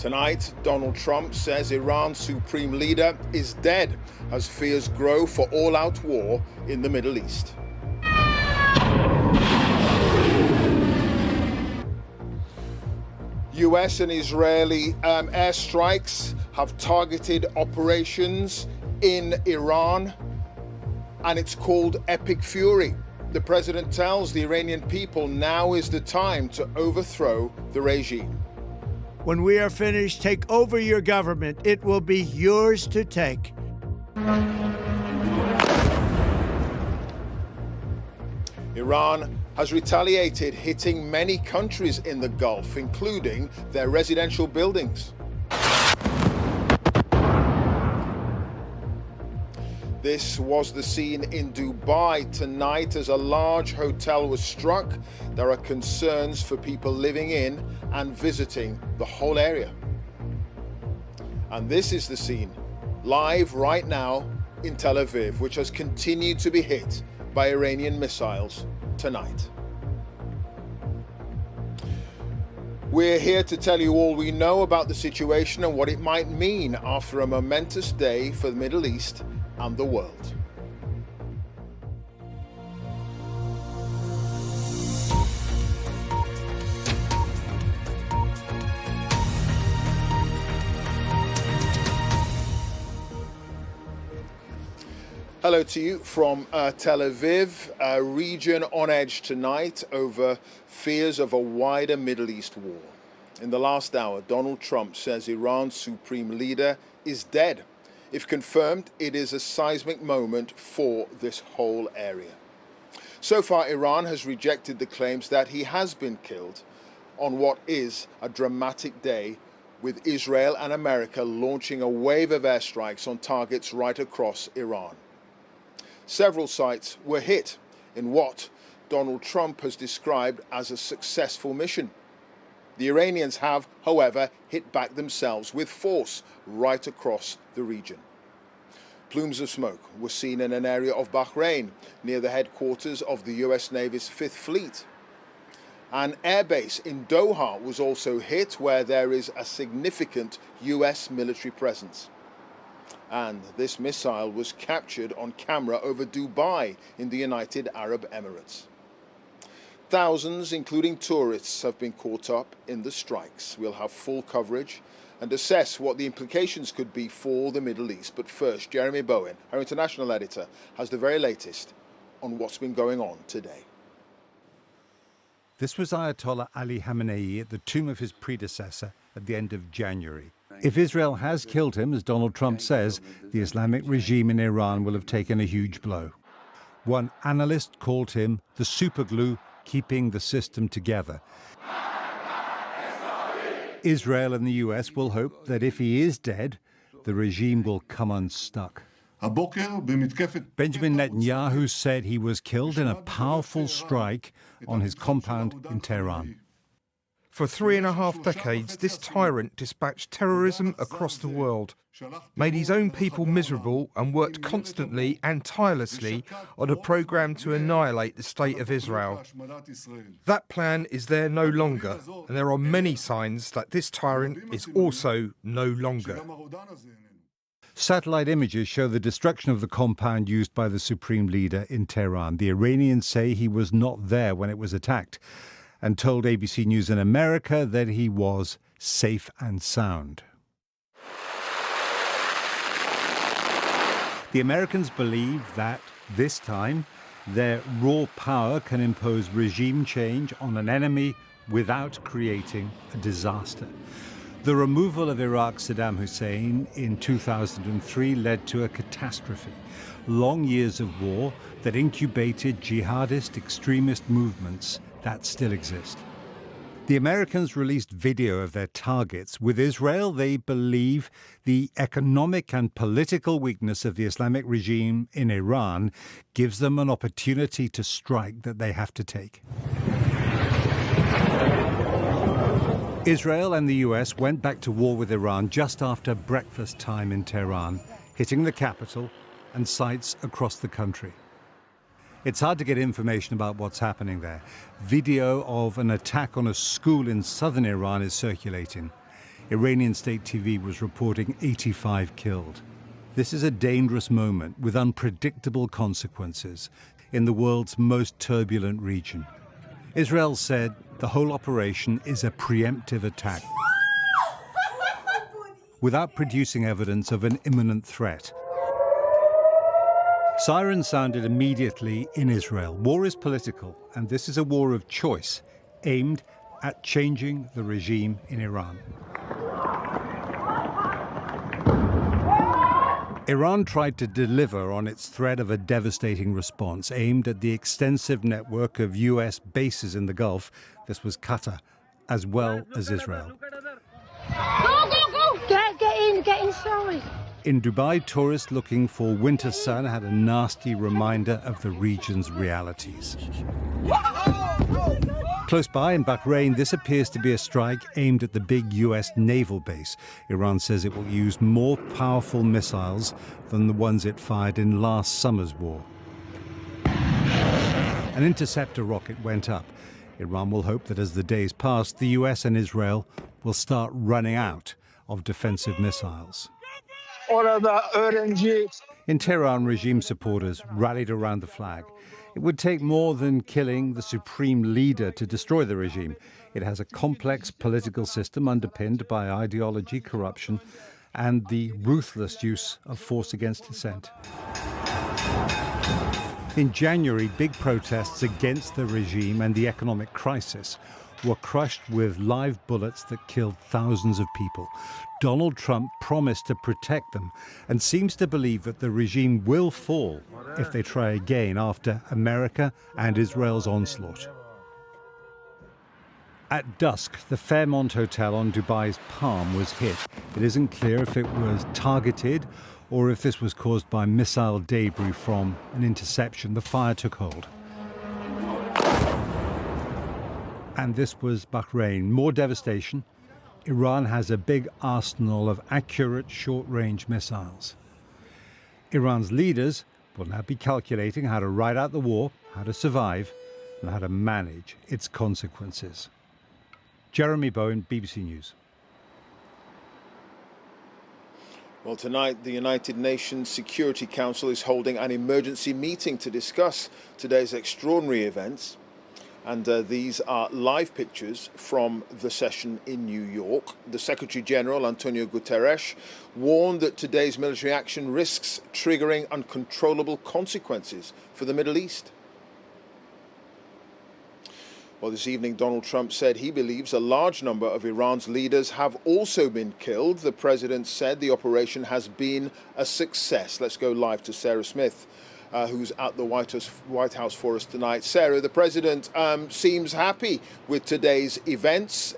Tonight, Donald Trump says Iran's supreme leader is dead as fears grow for all-out war in the Middle East. US and Israeli airstrikes have targeted operations in Iran, and it's called Epic Fury. The president tells the Iranian people now is the time to overthrow the regime. When we are finished, take over your government. It will be yours to take. Iran has retaliated, hitting many countries in the Gulf, including their residential buildings. This was the scene in Dubai tonight as a large hotel was struck. There are concerns for people living in and visiting the whole area. And this is the scene live right now in Tel Aviv, which has continued to be hit by Iranian missiles tonight. We're here to tell you all we know about the situation and what it might mean after a momentous day for the Middle East and the world. Hello to you from Tel Aviv, a region on edge tonight over fears of a wider Middle East war. In the last hour, Donald Trump says Iran's supreme leader is dead. If confirmed, it is a seismic moment for this whole area. So far, Iran has rejected the claims that he has been killed on what is a dramatic day, with Israel and America launching a wave of airstrikes on targets right across Iran. Several sites were hit in what Donald Trump has described as a successful mission. The Iranians have, however, hit back themselves with force right across the region. Plumes of smoke were seen in an area of Bahrain near the headquarters of the US Navy's Fifth Fleet. An airbase in Doha was also hit, where there is a significant US military presence. And this missile was captured on camera over Dubai in the United Arab Emirates. Thousands, including tourists, have been caught up in the strikes. We'll have full coverage and assess what the implications could be for the Middle East. But first, Jeremy Bowen, our international editor, has the very latest on what's been going on today. This was Ayatollah Ali Khamenei at the tomb of his predecessor at the end of January. If Israel has killed him, as Donald Trump says, the Islamic regime in Iran will have taken a huge blow. One analyst called him the superglue keeping the system together. Israel and the US will hope that if he is dead, the regime will come unstuck. Benjamin Netanyahu said he was killed in a powerful strike on his compound in Tehran. For 3.5 decades, this tyrant dispatched terrorism across the world, made his own people miserable, and worked constantly and tirelessly on a program to annihilate the state of Israel. That plan is there no longer, and there are many signs that this tyrant is also no longer. Satellite images show the destruction of the compound used by the supreme leader in Tehran. The Iranians say he was not there when it was attacked, and told ABC News in America that he was safe and sound. The Americans believe that, this time, their raw power can impose regime change on an enemy without creating a disaster. The removal of Iraq's Saddam Hussein in 2003 led to a catastrophe. Long years of war that incubated jihadist extremist movements that still exist. The Americans released video of their targets. With Israel, they believe the economic and political weakness of the Islamic regime in Iran gives them an opportunity to strike that they have to take. Israel and the US went back to war with Iran just after breakfast time in Tehran, hitting the capital and sites across the country. It's hard to get information about what's happening there. Video of an attack on a school in southern Iran is circulating. Iranian state TV was reporting 85 killed. This is a dangerous moment with unpredictable consequences in the world's most turbulent region. Israel said the whole operation is a preemptive attack without producing evidence of an imminent threat. Sirens sounded immediately in Israel. War is political, and this is a war of choice aimed at changing the regime in Iran. Iran tried to deliver on its threat of a devastating response aimed at the extensive network of US bases in the Gulf. This was Qatar, as well as Israel. Go, go, go! Get inside. In Dubai, tourists looking for winter sun had a nasty reminder of the region's realities. Close by in Bahrain, this appears to be a strike aimed at the big US naval base. Iran says it will use more powerful missiles than the ones it fired in last summer's war. An interceptor rocket went up. Iran will hope that as the days pass, the US and Israel will start running out of defensive missiles. In Tehran, regime supporters rallied around the flag. It would take more than killing the supreme leader to destroy the regime. It has a complex political system underpinned by ideology, corruption, and the ruthless use of force against dissent. In January, big protests against the regime and the economic crisis were crushed with live bullets that killed thousands of people. Donald Trump promised to protect them and seems to believe that the regime will fall if they try again after America and Israel's onslaught. At dusk, the Fairmont Hotel on Dubai's Palm was hit. It isn't clear if it was targeted or if this was caused by missile debris from an interception. The fire took hold. And this was Bahrain. More devastation. Iran has a big arsenal of accurate short-range missiles. Iran's leaders will now be calculating how to ride out the war, how to survive, and how to manage its consequences. Jeremy Bowen, BBC News. Well, tonight, the United Nations Security Council is holding an emergency meeting to discuss today's extraordinary events. And these are live pictures from the session in New York. The Secretary General, Antonio Guterres, warned that today's military action risks triggering uncontrollable consequences for the Middle East. Well, this evening, Donald Trump said he believes a large number of Iran's leaders have also been killed. The president said the operation has been a success. Let's go live to Sarah Smith, who's at the White House for us tonight. Sarah, the president seems happy with today's events.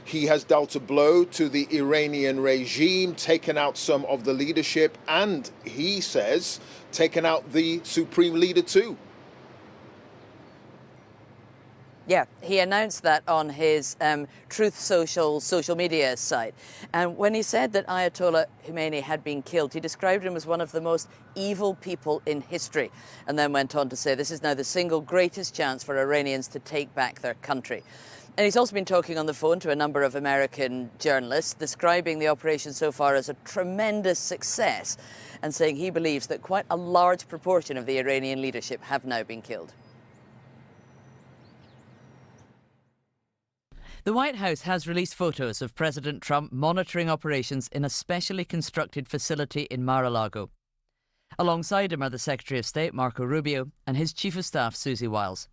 He has dealt a blow to the Iranian regime, taken out some of the leadership, and he says taken out the supreme leader too. Yeah, he announced that on his Truth social media site. And when he said that Ayatollah Khamenei had been killed, he described him as one of the most evil people in history, and then went on to say this is now the single greatest chance for Iranians to take back their country. And he's also been talking on the phone to a number of American journalists, describing the operation so far as a tremendous success, and saying he believes that quite a large proportion of the Iranian leadership have now been killed. The White House has released photos of President Trump monitoring operations in a specially constructed facility in Mar-a-Lago. Alongside him are the Secretary of State, Marco Rubio, and his Chief of Staff, Susie Wiles.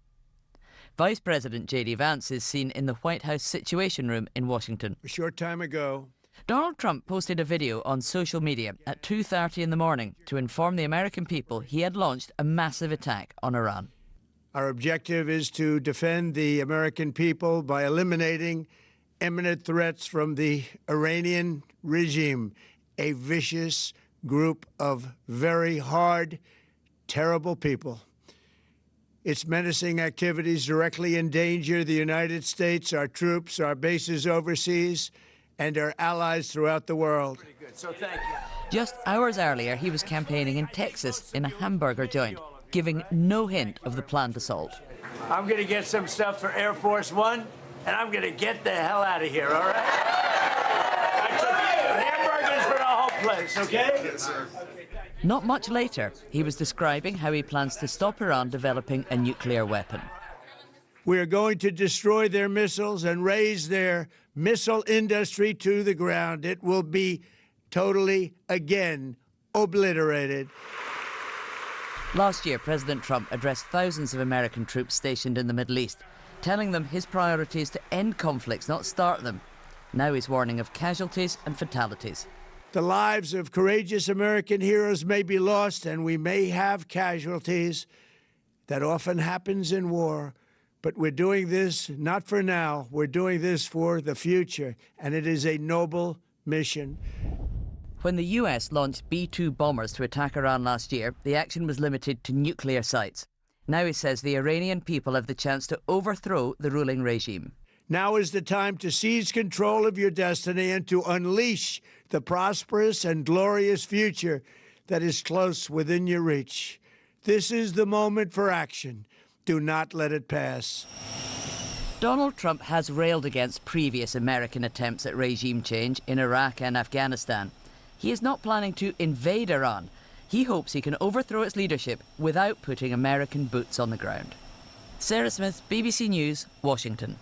Vice President J.D. Vance is seen in the White House Situation Room in Washington. A short time ago, Donald Trump posted a video on social media at 2:30 in the morning to inform the American people he had launched a massive attack on Iran. our objective is to defend the American people by eliminating imminent threats from the Iranian regime, a vicious group of very hard, terrible people. Its menacing activities directly endanger the United States, our troops, our bases overseas, and our allies throughout the world. Pretty good. So thank you. Just hours earlier, he was campaigning in Texas in a hamburger joint, giving no hint of the planned assault. I'm going to get some stuff for Air Force One, and I'm going to get the hell out of here, all right? Hamburgers for the whole place, okay? Yes, sir. Not much later, he was describing how he plans to stop Iran developing a nuclear weapon. We're going to destroy their missiles and raise their missile industry to the ground. It will be totally, again, obliterated. Last year, President Trump addressed thousands of American troops stationed in the Middle East, telling them his priority is to end conflicts, not start them. Now he's warning of casualties and fatalities. The lives of courageous American heroes may be lost, and we may have casualties. That often happens in war. But we're doing this not for now. We're doing this for the future, and it is a noble mission. When the US launched B-2 bombers to attack Iran last year, the action was limited to nuclear sites. Now he says the Iranian people have the chance to overthrow the ruling regime. Now is the time to seize control of your destiny and to unleash the prosperous and glorious future that is close within your reach. This is the moment for action. Do not let it pass. Donald Trump has railed against previous American attempts at regime change in Iraq and Afghanistan. He is not planning to invade Iran. He hopes he can overthrow its leadership without putting American boots on the ground. Sarah Smith, BBC News, Washington.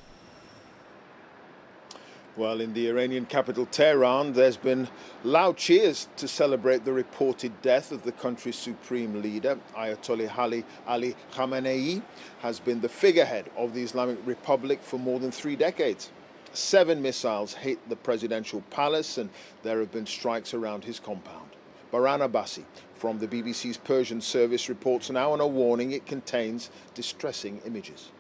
Well, in the Iranian capital, Tehran, there's been loud cheers to celebrate the reported death of the country's supreme leader. Ayatollah Ali Khamenei has been the figurehead of the Islamic Republic for more than 3 decades. 7 missiles hit the presidential palace, and there have been strikes around his compound. Baran Abbasi from the BBC's Persian service reports now on a warning it contains distressing images.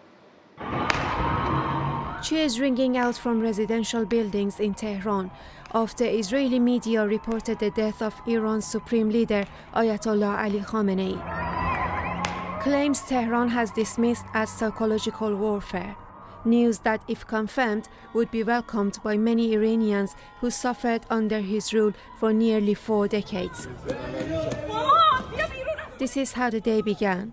Cheers ringing out from residential buildings in Tehran after Israeli media reported the death of Iran's supreme leader Ayatollah Ali Khamenei. Claims Tehran has dismissed as psychological warfare. News that, if confirmed, would be welcomed by many Iranians who suffered under his rule for nearly 4 decades. This is how the day began.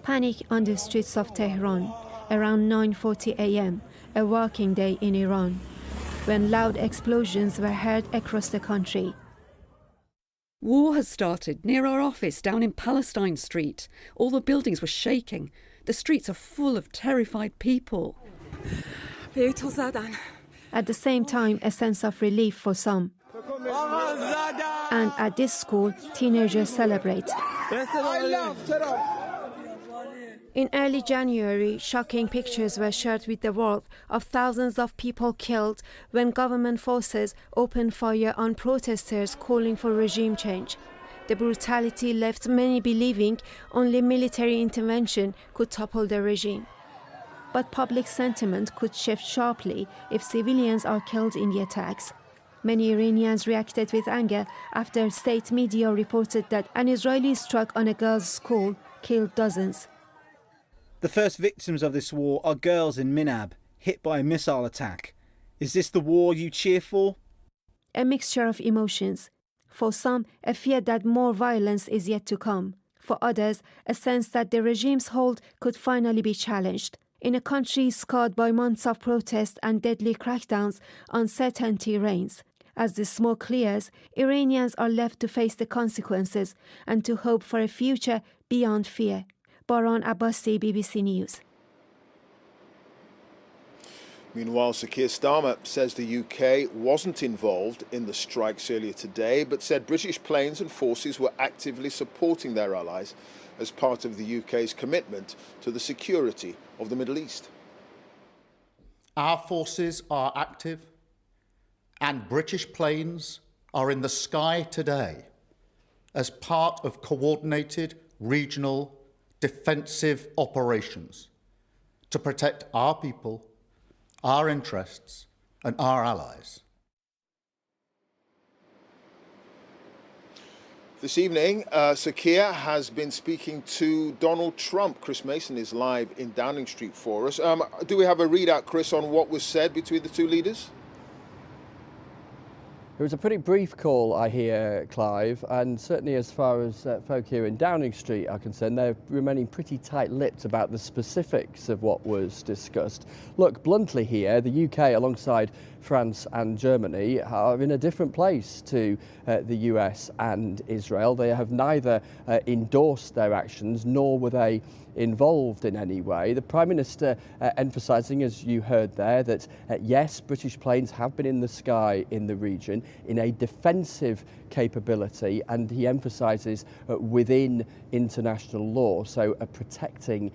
Panic on the streets of Tehran around 9:40 a.m., a working day in Iran, when loud explosions were heard across the country. War has started near our office down in Palestine Street. All the buildings were shaking. The streets are full of terrified people. At the same time, a sense of relief for some. And at this school, teenagers celebrate. In early January, shocking pictures were shared with the world of thousands of people killed when government forces opened fire on protesters calling for regime change. The brutality left many believing only military intervention could topple the regime. But public sentiment could shift sharply if civilians are killed in the attacks. Many Iranians reacted with anger after state media reported that an Israeli strike on a girls' school killed dozens. The first victims of this war are girls in Minab, hit by a missile attack. Is this the war you cheer for? A mixture of emotions. For some, a fear that more violence is yet to come. For others, a sense that the regime's hold could finally be challenged. In a country scarred by months of protest and deadly crackdowns, uncertainty reigns. As the smoke clears, Iranians are left to face the consequences and to hope for a future beyond fear. Baran Abbasi, BBC News. Meanwhile, Sir Keir Starmer says the UK wasn't involved in the strikes earlier today, but said British planes and forces were actively supporting their allies as part of the UK's commitment to the security of the Middle East. Our forces are active, and British planes are in the sky today as part of coordinated regional defensive operations to protect our people, our interests, and our allies. This evening, Sir Keir has been speaking to Donald Trump. Chris Mason is live in Downing Street for us. Do we have a readout, Chris, on what was said between the two leaders? It was a pretty brief call, I hear, Clive, and certainly as far as folk here in Downing Street are concerned, they're remaining pretty tight-lipped about the specifics of what was discussed. Look, bluntly here, the UK, alongside France and Germany, are in a different place to the US and Israel. They have neither endorsed their actions, nor were they involved in any way. The Prime Minister emphasising, as you heard there, that yes, British planes have been in the sky in the region in a defensive capability, and he emphasises within international law, so protecting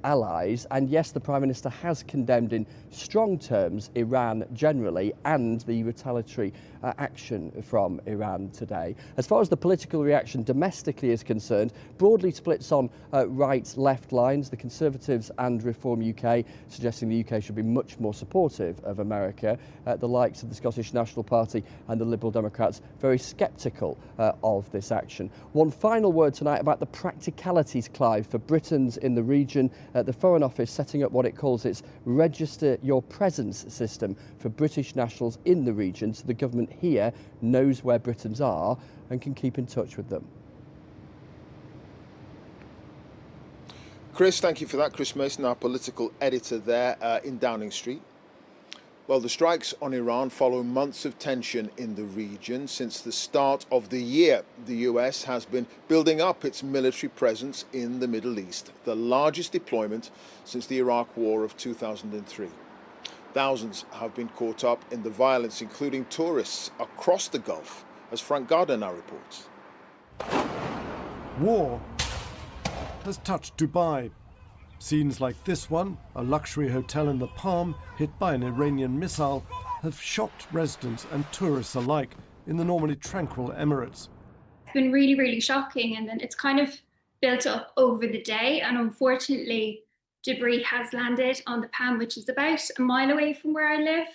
allies. And yes, the Prime Minister has condemned in strong terms Iran generally and the retaliatory action from Iran today. As far as the political reaction domestically is concerned, broadly splits on right-left lines. The Conservatives and Reform UK suggesting the UK should be much more supportive of America. The likes of the Scottish National Party and the Liberal Democrats very sceptical of this action. One final word tonight about the practicalities, Clive, for Britons in the region. The Foreign Office setting up what it calls its Register Your Presence system for British nationals in the region, so the government here knows where Britons are and can keep in touch with them. Chris, thank you for that. Chris Mason, our political editor there in Downing Street. Well, the strikes on Iran follow months of tension in the region. Since the start of the year, the US has been building up its military presence in the Middle East, the largest deployment since the Iraq War of 2003. Thousands have been caught up in the violence, including tourists across the Gulf, as Frank Gardner now reports. War has touched Dubai. Scenes like this one, a luxury hotel in the Palm hit by an Iranian missile, have shocked residents and tourists alike in the normally tranquil Emirates. It's been really, really shocking, and then it's kind of built up over the day, and unfortunately debris has landed on the Palm, which is about a mile away from where I live.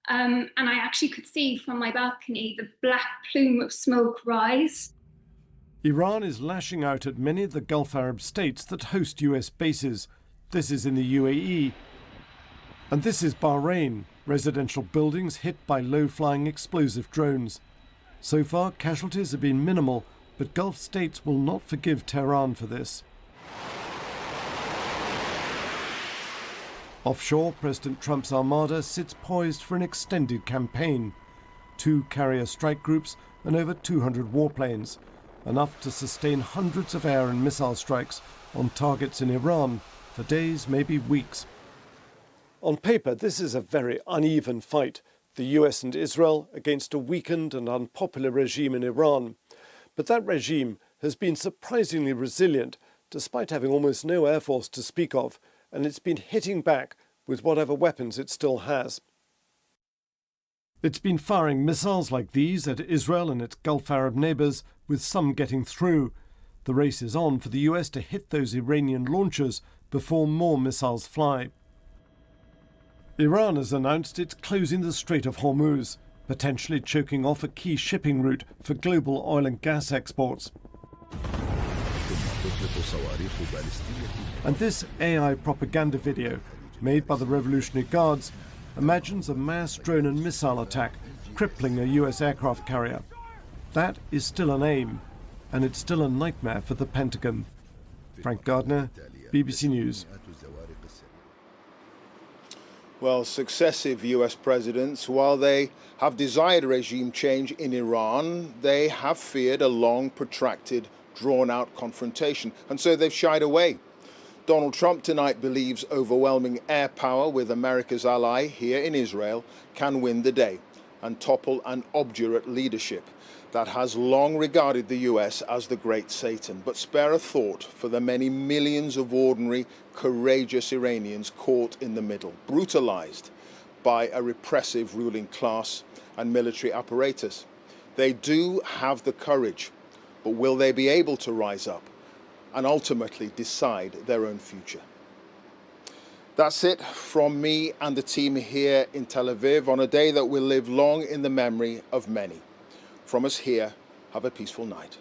And I actually could see from my balcony the black plume of smoke rise. Iran is lashing out at many of the Gulf Arab states that host US bases. This is in the UAE. And this is Bahrain, residential buildings hit by low-flying explosive drones. So far, casualties have been minimal, but Gulf states will not forgive Tehran for this. Offshore, President Trump's armada sits poised for an extended campaign. 2 carrier strike groups and over 200 warplanes, enough to sustain hundreds of air and missile strikes on targets in Iran for days, maybe weeks. On paper, this is a very uneven fight, the US and Israel against a weakened and unpopular regime in Iran. But that regime has been surprisingly resilient, despite having almost no air force to speak of, and it's been hitting back with whatever weapons it still has. It's been firing missiles like these at Israel and its Gulf Arab neighbours, with some getting through. The race is on for the US to hit those Iranian launchers before more missiles fly. Iran has announced it's closing the Strait of Hormuz, potentially choking off a key shipping route for global oil and gas exports. And this AI propaganda video, made by the Revolutionary Guards, imagines a mass drone and missile attack crippling a US aircraft carrier. That is still an aim, and it's still a nightmare for the Pentagon. Frank Gardner, BBC News. Well, successive US presidents, while they have desired regime change in Iran, they have feared a long, protracted, drawn-out confrontation, and so they've shied away. Donald Trump tonight believes overwhelming air power with America's ally here in Israel can win the day and topple an obdurate leadership that has long regarded the US as the great Satan, but spare a thought for the many millions of ordinary, courageous Iranians caught in the middle, brutalized by a repressive ruling class and military apparatus. They do have the courage, but will they be able to rise up and ultimately decide their own future? That's it from me and the team here in Tel Aviv on a day that will live long in the memory of many. From us here, have a peaceful night.